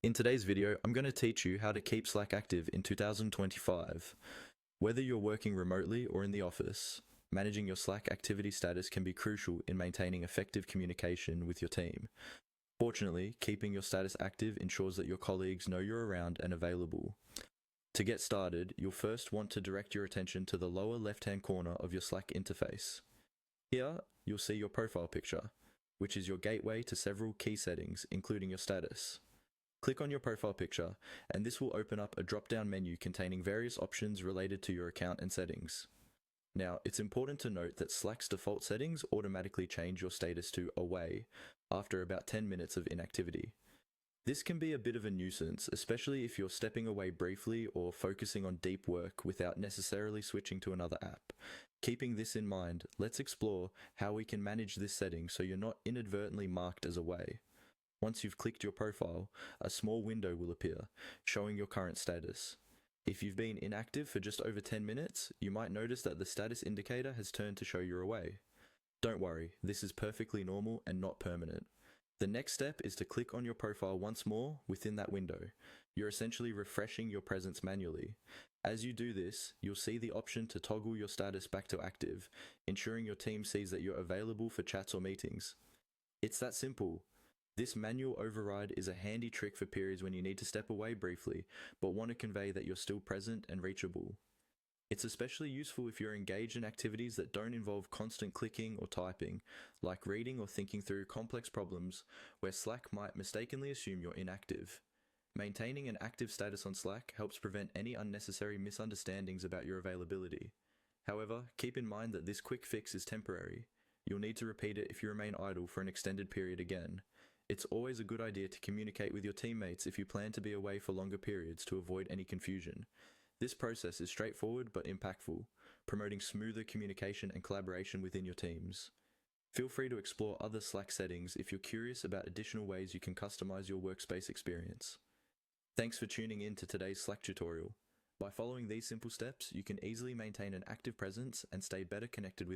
In today's video, I'm going to teach you how to keep Slack active in 2025. Whether you're working remotely or in the office, managing your Slack activity status can be crucial in maintaining effective communication with your team. Fortunately, keeping your status active ensures that your colleagues know you're around and available. To get started, you'll first want to direct your attention to the lower left-hand corner of your Slack interface. Here, you'll see your profile picture, which is your gateway to several key settings, including your status. Click on your profile picture, and this will open up a drop-down menu containing various options related to your account and settings. Now, it's important to note that Slack's default settings automatically change your status to away after about 10 minutes of inactivity. This can be a bit of a nuisance, especially if you're stepping away briefly or focusing on deep work without necessarily switching to another app. Keeping this in mind, let's explore how we can manage this setting so you're not inadvertently marked as away. Once you've clicked your profile, a small window will appear, showing your current status. If you've been inactive for just over 10 minutes, you might notice that the status indicator has turned to show you're away. Don't worry, this is perfectly normal and not permanent. The next step is to click on your profile once more within that window. You're essentially refreshing your presence manually. As you do this, you'll see the option to toggle your status back to active, ensuring your team sees that you're available for chats or meetings. It's that simple. This manual override is a handy trick for periods when you need to step away briefly, but want to convey that you're still present and reachable. It's especially useful if you're engaged in activities that don't involve constant clicking or typing, like reading or thinking through complex problems where Slack might mistakenly assume you're inactive. Maintaining an active status on Slack helps prevent any unnecessary misunderstandings about your availability. However, keep in mind that this quick fix is temporary. You'll need to repeat it if you remain idle for an extended period again. It's always a good idea to communicate with your teammates if you plan to be away for longer periods to avoid any confusion. This process is straightforward but impactful, promoting smoother communication and collaboration within your teams. Feel free to explore other Slack settings if you're curious about additional ways you can customize your workspace experience. Thanks for tuning in to today's Slack tutorial. By following these simple steps, you can easily maintain an active presence and stay better connected with your